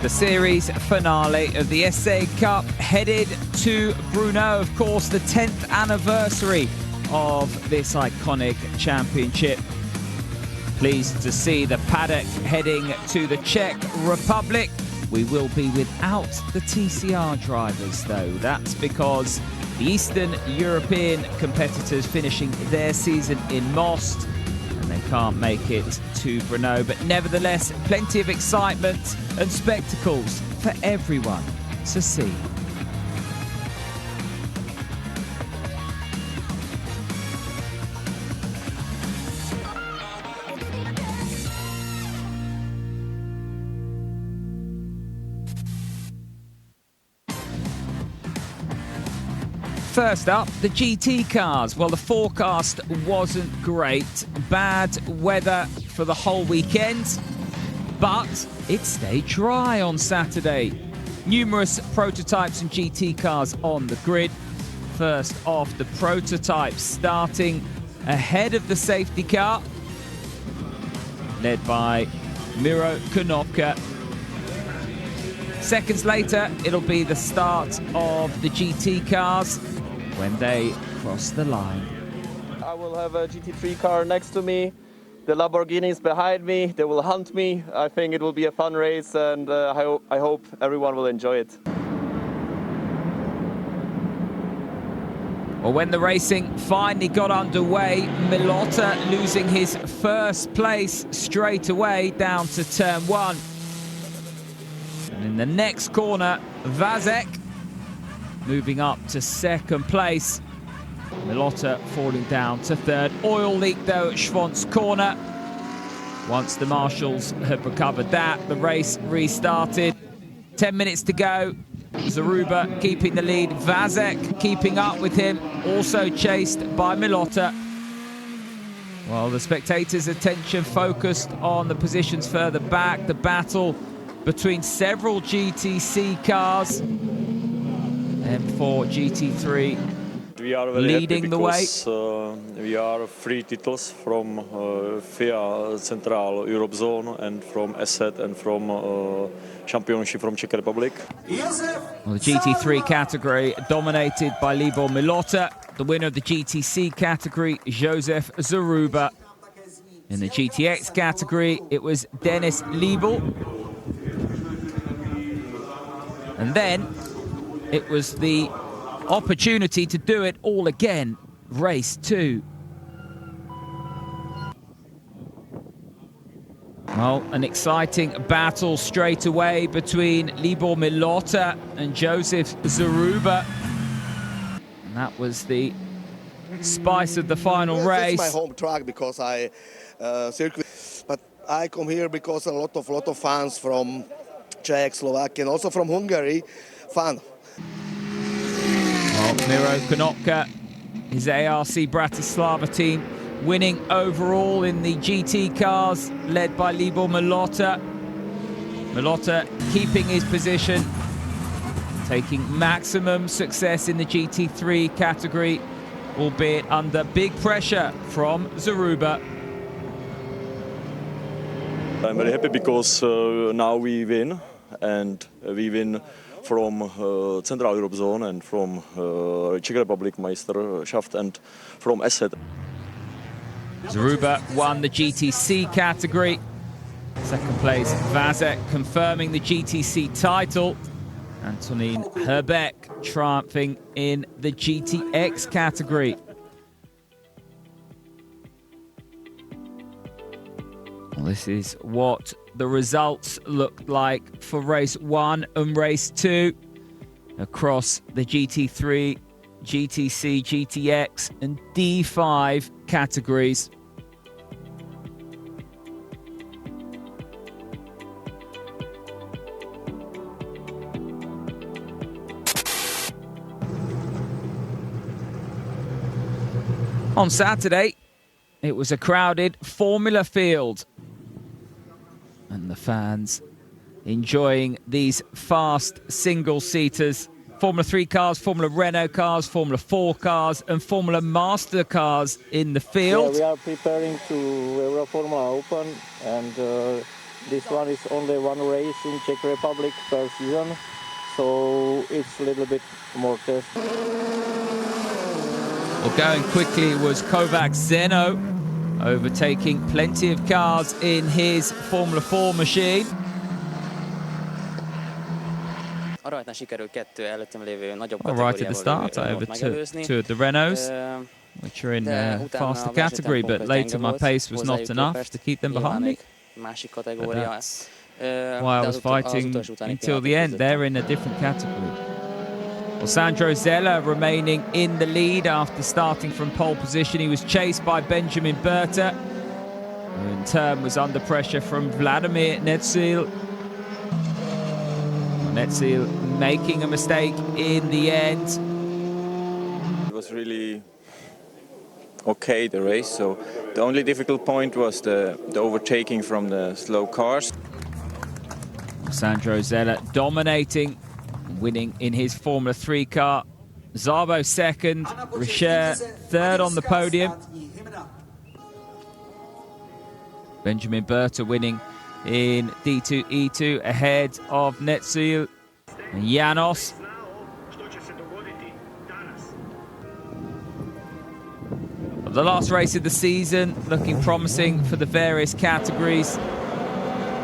the series finale of the ESET Cup, headed to Brno, of course, the 10th anniversary of this iconic championship. Pleased to see the paddock heading to the Czech Republic. We will be without the TCR drivers, though. That's because the Eastern European competitors finishing their season in Most, and they can't make it to Brno. But nevertheless, plenty of excitement and spectacles for everyone to see. First up, the GT cars. Well, the forecast wasn't great. Bad weather for the whole weekend, but it stayed dry on Saturday. Numerous prototypes and GT cars on the grid. First off, the prototypes starting ahead of the safety car, led by Miro Konopka. Seconds later, it'll be the start of the GT cars when they cross the line. I will have a GT3 car next to me, the Lamborghinis behind me, they will hunt me. I think it will be a fun race, and I hope everyone will enjoy it. Well, when the racing finally got underway, Milota losing his first place straight away down to turn 1. And in the next corner, Vazek moving up to second place. Milota falling down to third. Oil leak, though, at Schwant's corner. Once the marshals had recovered that, the race restarted. 10 minutes to go. Zaruba keeping the lead. Vazek keeping up with him, also chased by Milota. Well, the spectators' attention focused on the positions further back. The battle between several GTC cars. M4 GT3 we are very leading the way. We are 3 titles from FIA Central Europe Zone and from ESET and from Championship from Czech Republic. Well, the GT3 category dominated by Libor Milota. The winner of the GTC category, Josef Zaruba. In the GTX category, it was Denis Liebel. And then it was the opportunity to do it all again, race 2. Well, an exciting battle straight away between Libor Milota and Josef Zaruba. And that was the spice of the final race. It's my home track because I circuit, but I come here because a lot of fans from Czech, Slovakia, and also from Hungary, fan. Well, Miro Konopka, his ARC Bratislava team, winning overall in the GT cars, led by Libor Milota. Milota keeping his position, taking maximum success in the GT3 category, albeit under big pressure from Zaruba. I'm very happy because now we win, and we win from Central Europe Zone and from Czech Republic Meisterschaft and from ESET. Zaruba won the GTC category. Second place, Vazek confirming the GTC title. Antonin Herbeck triumphing in the GTX category. Well, this is what the results looked like for race 1 and race 2 across the GT3, GTC, GTX and D5 categories. On Saturday, it was a crowded Formula field. And the fans enjoying these fast single-seaters. Formula 3 cars, Formula Renault cars, Formula 4 cars and Formula Master cars in the field. Yeah, we are preparing to Euro Formula Open, and This one is only one race in Czech Republic per season, so it's a little bit more test. Well, going quickly was Kovac Zeno, overtaking plenty of cars in his Formula 4 machine. A rajtnál sikerült kettő előttem lévő nagyobb Well, right at the start, I kategóriából overtook megelőzni. two of the Renaults, which are in a faster category, but later my pace was not enough to keep them behind me. Másik kategória. That's why I was fighting until the end. They're in a different category. Well, Sandro Zella remaining in the lead after starting from pole position. He was chased by Benjamin Berta, who in turn was under pressure from Vladimir Netsil. Netsil making a mistake in the end. It was really okay, the race, so the only difficult point was the overtaking from the slow cars. Sandro Zella dominating, winning in his Formula 3 car. Szabo second, Richer third on the podium. Benjamin Berta winning in D2 E2 ahead of Netsil and Janos. The last race of the season looking promising for the various categories.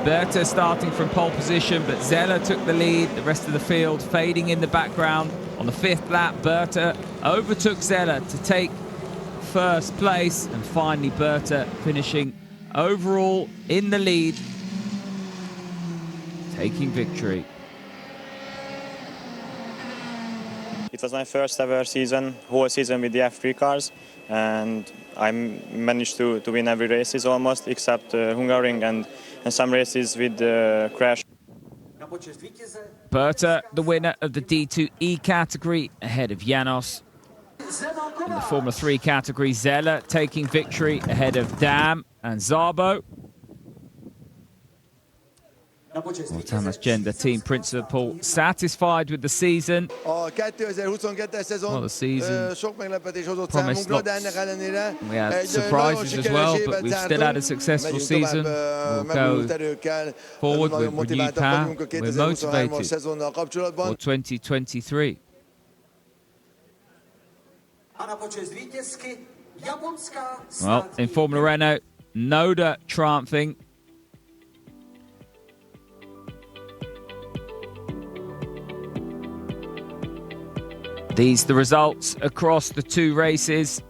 Berta starting from pole position, but Zella took the lead. The rest of the field fading in the background. On the 5th lap, Berta overtook Zella to take first place, and finally Berta finishing overall in the lead, taking victory. It was my first ever whole season with the F3 cars, and I managed to win every races almost, except Hungaroring and some races with the crash. Berta, the winner of the D2E category, ahead of Janos. In the Formula 3 category, Zella taking victory ahead of Dam and Szabo. Well, Tamas Gender, team principal, satisfied with the season. Well, the season promised lots. We had surprises as well, but we've still had a successful season. We'll go forward with renewed power. We're motivated for 2023. Well, in Formula Renault, Noda triumphing. These the results across the two races.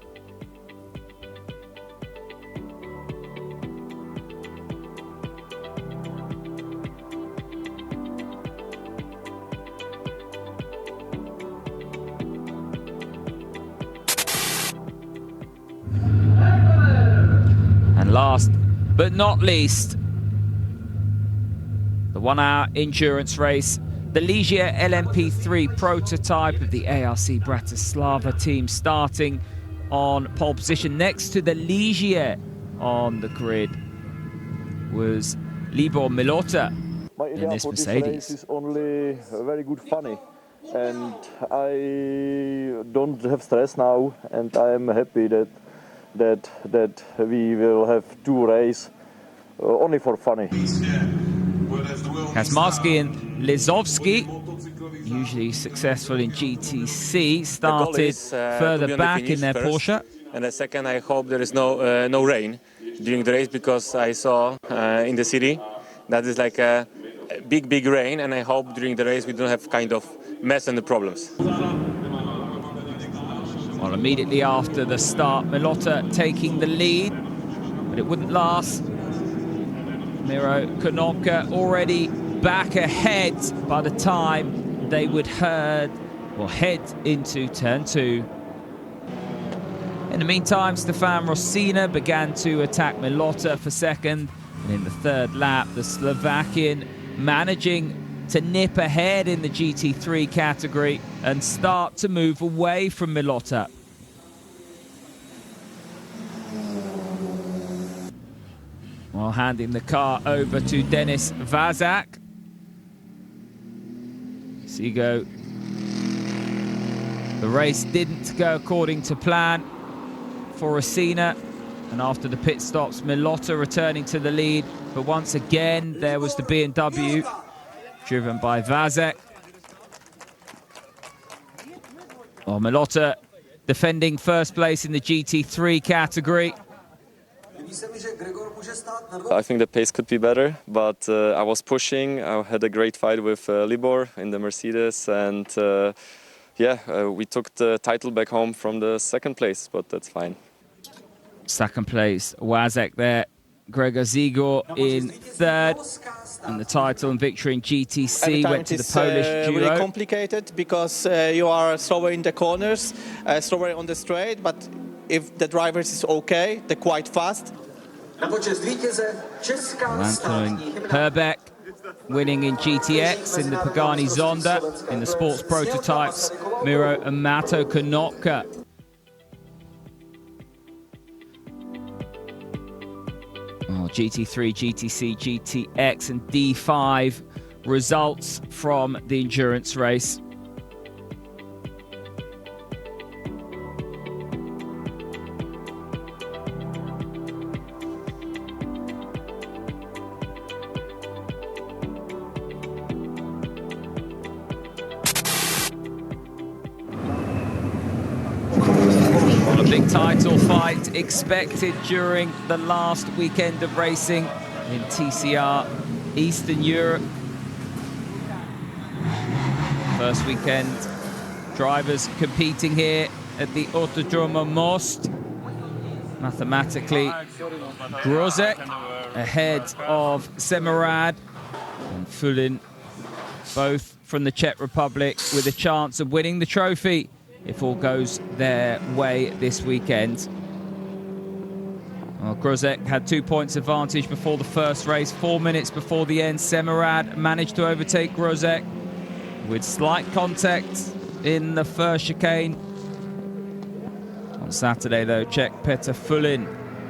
And last but not least, the 1 hour endurance race. The Ligier LMP3 prototype of the ARC Bratislava team starting on pole position. Next to the Ligier on the grid was Libor Milota in this Mercedes. Is only very good funny, and I don't have stress now, and I am happy that we will have two races only for funny. Kaczmarski and Lizowski, usually successful in GTC, started further back in their Porsche. And the second, I hope there is no rain during the race, because I saw in the city that is like a big rain, and I hope during the race we don't have kind of mess and the problems. Well, immediately after the start, Milota taking the lead, but it wouldn't last. Miro Konopka already back ahead by the time they would head into turn 2. In the meantime, Stefan Rosina began to attack Milota for second, and in the 3rd lap, the Slovakian managing to nip ahead in the GT3 category and start to move away from Milota. While handing the car over to Denis Vazak. Sigo. The race didn't go according to plan for Rosina, and after the pit stops, Milota returning to the lead but once again, there was the BMW, driven by Vazek. Oh, Milota defending first place in the GT3 category. I think the pace could be better, but I was pushing. I had a great fight with Libor in the Mercedes, and we took the title back home from the second place, but that's fine. Second place, Wazek there. Gregor Zigor in third. And the title and victory in GTC went to the Polish duo. Really complicated because you are slower in the corners, slower on the straight, but if the drivers is okay, they're quite fast. Antonin Herbeck winning in GTX, in the Pagani Zonda, in the sports prototypes, Miro and Mato Konopka. Oh, GT3, GTC, GTX and D5 results from the endurance race. A big title fight expected during the last weekend of racing in TCR Eastern Europe. First weekend, drivers competing here at the Autodromo Most. Mathematically, Grozek ahead of Semerad and Fulin, both from the Czech Republic, with a chance of winning the trophy if all goes their way this weekend. Well, Grozek had 2 points advantage before the first race. 4 minutes before the end, Semerad managed to overtake Grozek with slight contact in the first chicane. On Saturday, though, Czech Petr Fulin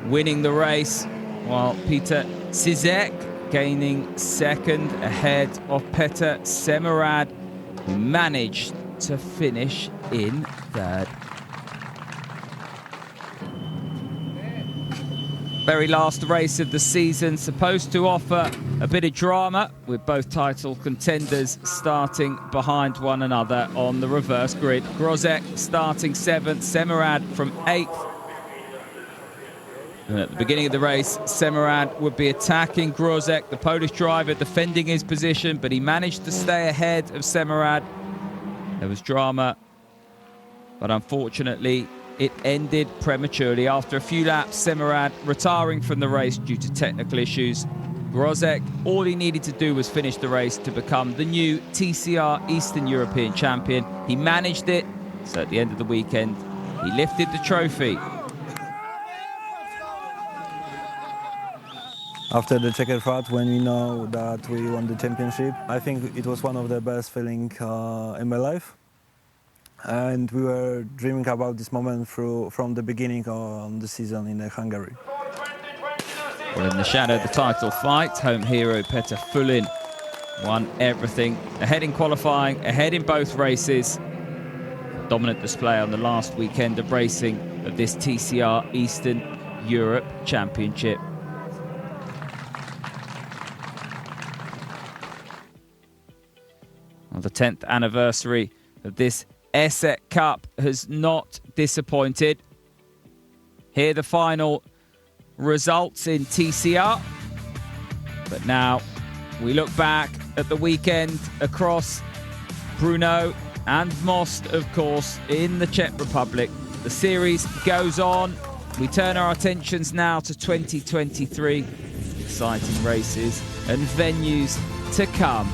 winning the race, while Peter Cizek gaining second ahead of Petr Semerad, who managed to finish in third. Very last race of the season, supposed to offer a bit of drama, with both title contenders starting behind one another on the reverse grid. Grozek starting 7th, Semerad from 8th. And at the beginning of the race, Semerad would be attacking Grozek, the Polish driver, defending his position, but he managed to stay ahead of Semerad. There was drama, but unfortunately it ended prematurely. After a few laps, Semerad retiring from the race due to technical issues. Grozek, all he needed to do was finish the race to become the new TCR Eastern European champion. He managed it, so at the end of the weekend, he lifted the trophy. After the checkered flag, when we know that we won the championship, I think it was one of the best feelings in my life. And we were dreaming about this moment from the beginning of the season in Hungary. Well, in the shadow of the title fight, home hero Petr Fulin won everything. Ahead in qualifying, ahead in both races. Dominant display on the last weekend of racing of this TCR Eastern Europe Championship. Well, the 10th anniversary of this ESET Cup has not disappointed. Here are the final results in TCR. But now we look back at the weekend across Brno and Most, of course, in the Czech Republic. The series goes on. We turn our attentions now to 2023. Exciting races and venues to come.